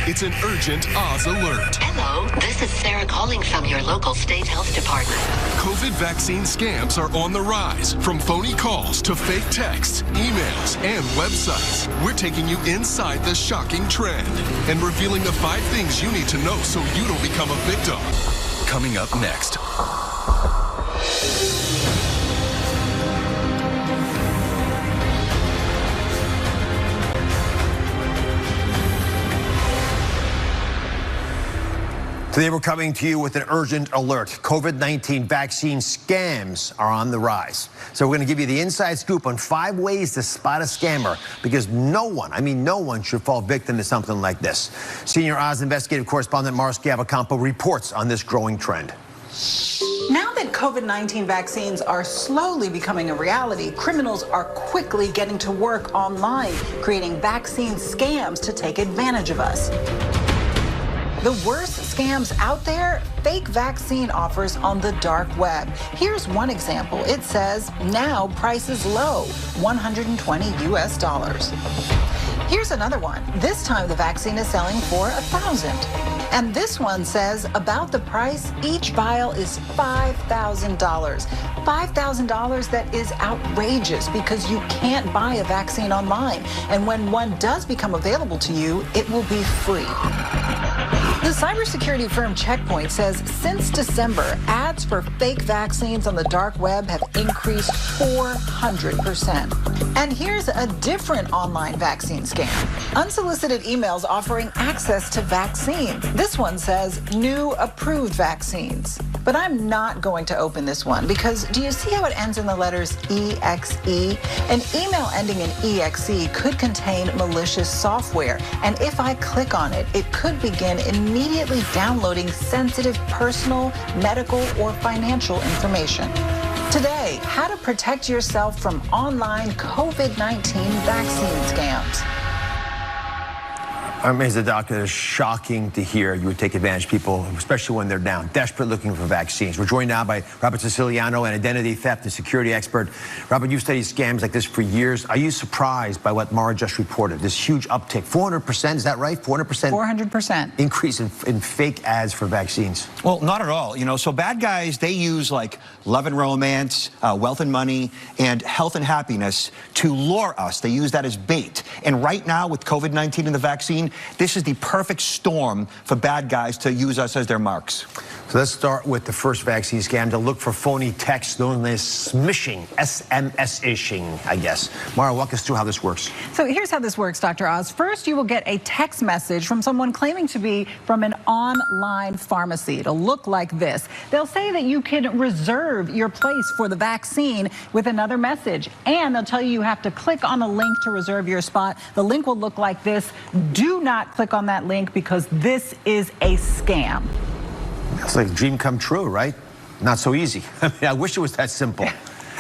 It's an urgent Oz alert. Hello, this is Sarah calling from your local state health department. COVID vaccine scams are on the rise. From phony calls to fake texts, emails, and websites. We're taking you inside the shocking trend and revealing the 5 things you need to know so you don't become a victim. Coming up next. Today we're coming to you with an urgent alert. COVID-19 vaccine scams are on the rise. So we're going to give you the inside scoop on 5 ways to spot a scammer, because no one should fall victim to something like this. Senior Oz investigative correspondent Mars Gavacampo reports on this growing trend. Now that COVID-19 vaccines are slowly becoming a reality, criminals are quickly getting to work online, creating vaccine scams to take advantage of us. The worst scams out there, fake vaccine offers on the dark web. Here's one example. It says, now prices low, $120 US. Here's another one. This time the vaccine is selling for $1,000. And this one says, about the price, each vial is $5,000. $5,000 that is outrageous, because you can't buy a vaccine online. And when one does become available to you, it will be free. The cybersecurity firm Checkpoint says since December, ads for fake vaccines on the dark web have increased 400%. And here's a different online vaccine scam. Unsolicited emails offering access to vaccines. This one says new approved vaccines. But I'm not going to open this one, because do you see how it ends in the letters EXE? An email ending in EXE could contain malicious software. And if I click on it, it could begin immediately downloading sensitive personal, medical, or financial information. Today, how to protect yourself from online COVID-19 vaccine scams. As a doctor, it's shocking to hear you would take advantage of people, especially when they're down, desperate looking for vaccines. We're joined now by Robert Siciliano, an identity theft and security expert. Robert, you've studied scams like this for years. Are you surprised by what Mara just reported? This huge uptick, 400%, is that right? 400%? 400%. Increase in fake ads for vaccines. Well, not at all. So bad guys, they use like love and romance, wealth and money, and health and happiness to lure us. They use that as bait. And right now with COVID-19 and the vaccine, this is the perfect storm for bad guys to use us as their marks. So let's start with the first vaccine scam, to look for phony texts known as smishing, SMS-ishing, I guess. Mara, walk us through how this works. So here's how this works, Dr. Oz. First, you will get a text message from someone claiming to be from an online pharmacy. It'll look like this. They'll say that you can reserve your place for the vaccine with another message. And they'll tell you you have to click on a link to reserve your spot. The link will look like this. Do not click on that link, because this is a scam. It's like a dream come true, right? Not so easy. I mean, I wish it was that simple.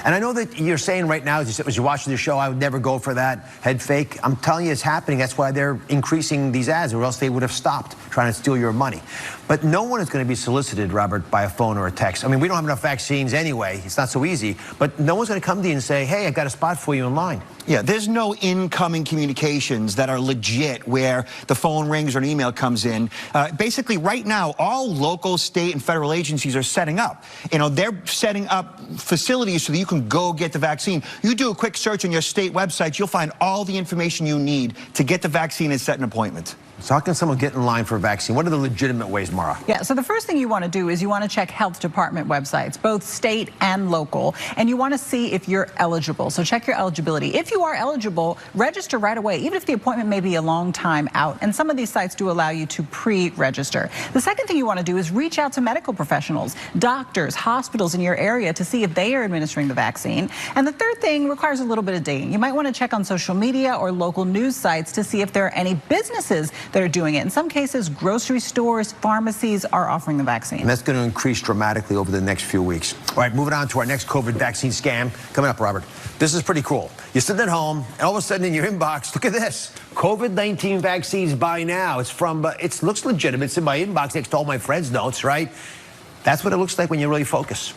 And I know that you're saying right now, as you're watching the show, I would never go for that head fake. I'm telling you, it's happening. That's why they're increasing these ads, or else they would have stopped trying to steal your money. But no one is going to be solicited, Robert, by a phone or a text. I mean, we don't have enough vaccines anyway. It's not so easy. But no one's going to come to you and say, hey, I got a spot for you in line. Yeah, there's no incoming communications that are legit where the phone rings or an email comes in. Basically, right now, all local, state, and federal agencies are setting up. They're setting up facilities so that you can go get the vaccine. You do a quick search on your state website, you'll find all the information you need to get the vaccine and set an appointment. So how can someone get in line for a vaccine? What are the legitimate ways, Mara? Yeah, so the first thing you want to do is you want to check health department websites, both state and local, and you want to see if you're eligible. So check your eligibility. If you are eligible, register right away, even if the appointment may be a long time out. And some of these sites do allow you to pre-register. The second thing you want to do is reach out to medical professionals, doctors, hospitals in your area to see if they are administering the vaccine. And the third thing requires a little bit of digging. You might want to check on social media or local news sites to see if there are any businesses that are doing it. In some cases, grocery stores, pharmacies are offering the vaccine. And that's going to increase dramatically over the next few weeks. All right, moving on to our next COVID vaccine scam. Coming up, Robert. This is pretty cool. You're sitting at home, and all of a sudden in your inbox, look at this. COVID-19 vaccines buy now. It's from, it looks legitimate. It's in my inbox next to all my friends' notes, right? That's what it looks like when you really focus.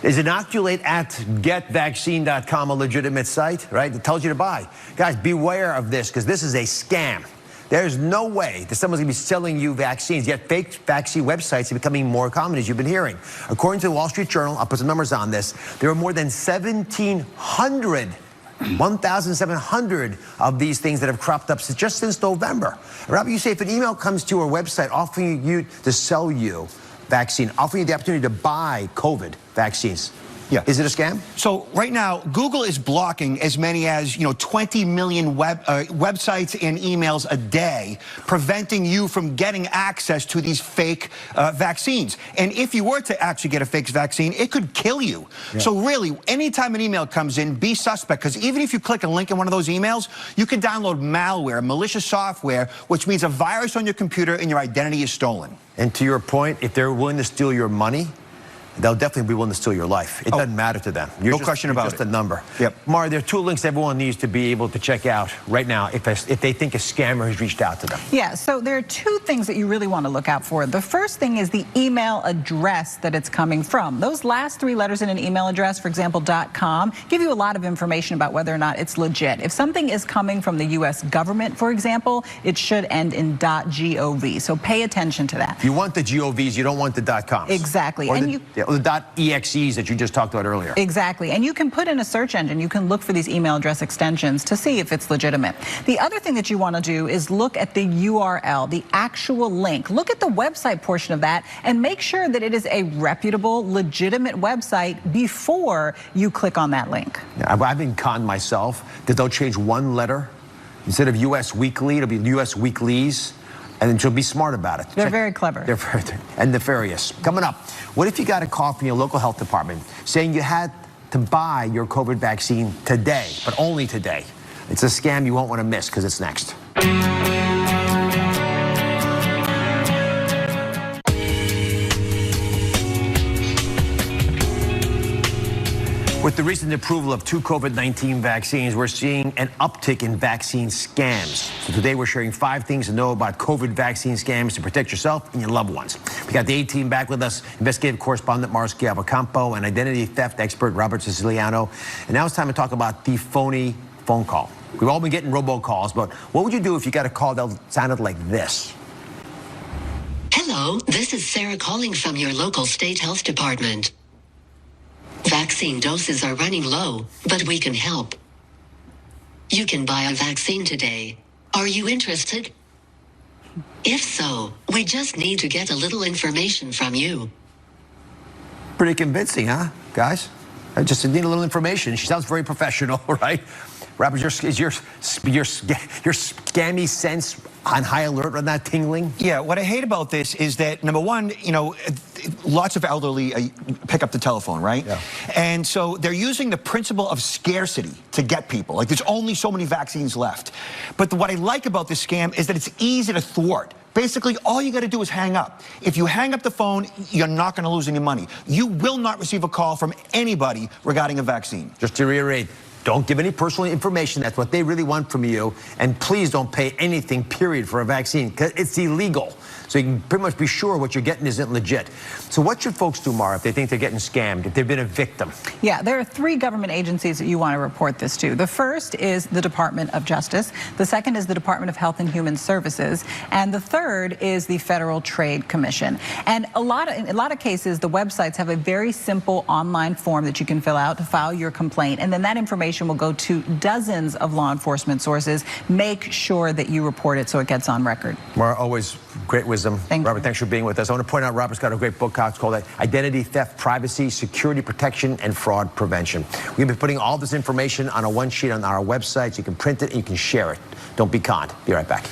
Is inoculate at getvaccine.com a legitimate site, right? It tells you to buy. Guys, beware of this, because this is a scam. There's no way that someone's going to be selling you vaccines, yet fake vaccine websites are becoming more common, as you've been hearing. According to the Wall Street Journal, I'll put some numbers on this, there are more than 1,700 of these things that have cropped up just since November. Robert, you say if an email comes to your website offering you to sell you vaccine, offering you the opportunity to buy COVID vaccines, yeah. Is it a scam? So right now, Google is blocking as many as 20 million websites and emails a day, preventing you from getting access to these fake vaccines. And if you were to actually get a fake vaccine, it could kill you. Yeah. So really, anytime an email comes in, be suspect, because even if you click a link in one of those emails, you can download malware, malicious software, which means a virus on your computer and your identity is stolen. And to your point, if they're willing to steal your money, they'll definitely be willing to steal your life. It doesn't matter to them. No question about it. Just a number. Yep. Mara, there are 2 links everyone needs to be able to check out right now if they think a scammer has reached out to them. Yeah, so there are 2 things that you really want to look out for. The first thing is the email address that it's coming from. Those last 3 letters in an email address, for example, .com, give you a lot of information about whether or not it's legit. If something is coming from the U.S. government, for example, it should end in .gov. So pay attention to that. You want the GOVs, you don't want the .coms. Exactly. Or the .exes that you just talked about earlier. Exactly. And you can put in a search engine. You can look for these email address extensions to see if it's legitimate. The other thing that you want to do is look at the URL, the actual link. Look at the website portion of that and make sure that it is a reputable, legitimate website before you click on that link. Yeah, I've been conned myself that they'll change one letter. Instead of US Weekly, it'll be US Weeklies. And then she'll be smart about it. They're very clever. They're very and nefarious. Coming up, what if you got a call from your local health department saying you had to buy your COVID vaccine today, but only today? It's a scam you won't want to miss, because it's next. With the recent approval of 2 COVID-19 vaccines, we're seeing an uptick in vaccine scams. So today we're sharing 5 things to know about COVID vaccine scams to protect yourself and your loved ones. We got the A-Team back with us, investigative correspondent Mara Schiavocampo and identity theft expert Robert Siciliano. And now it's time to talk about the phony phone call. We've all been getting robocalls, but what would you do if you got a call that sounded like this? Hello, this is Sarah calling from your local state health department. Vaccine doses are running low, but we can help. You can buy a vaccine today. Are you interested? If so, we just need to get a little information from you. Pretty convincing, huh, guys? I just need a little information. She sounds very professional, right? Robert, is your scammy sense on high alert on that tingling? Yeah, what I hate about this is that, number one, lots of elderly pick up the telephone, right? Yeah. And so they're using the principle of scarcity to get people. Like, there's only so many vaccines left. But what I like about this scam is that it's easy to thwart. Basically, all you got to do is hang up. If you hang up the phone, you're not going to lose any money. You will not receive a call from anybody regarding a vaccine. Just to reiterate, don't give any personal information. That's what they really want from you. And please don't pay anything, period, for a vaccine, because it's illegal. So you can pretty much be sure what you're getting isn't legit. So what should folks do, Mara, if they think they're getting scammed, if they've been a victim? Yeah, there are 3 government agencies that you want to report this to. The first is the Department of Justice. The second is the Department of Health and Human Services. And the third is the Federal Trade Commission. And in a lot of cases, the websites have a very simple online form that you can fill out to file your complaint. And then that information will go to dozens of law enforcement sources. Make sure that you report it so it gets on record. Mara, always great wisdom. Robert, thanks for being with us. I want to point out Robert's got a great book out. It's called Identity Theft, Privacy, Security Protection, and Fraud Prevention. We've been putting all this information on a one sheet on our website. You can print it and you can share it. Don't be conned. Be right back.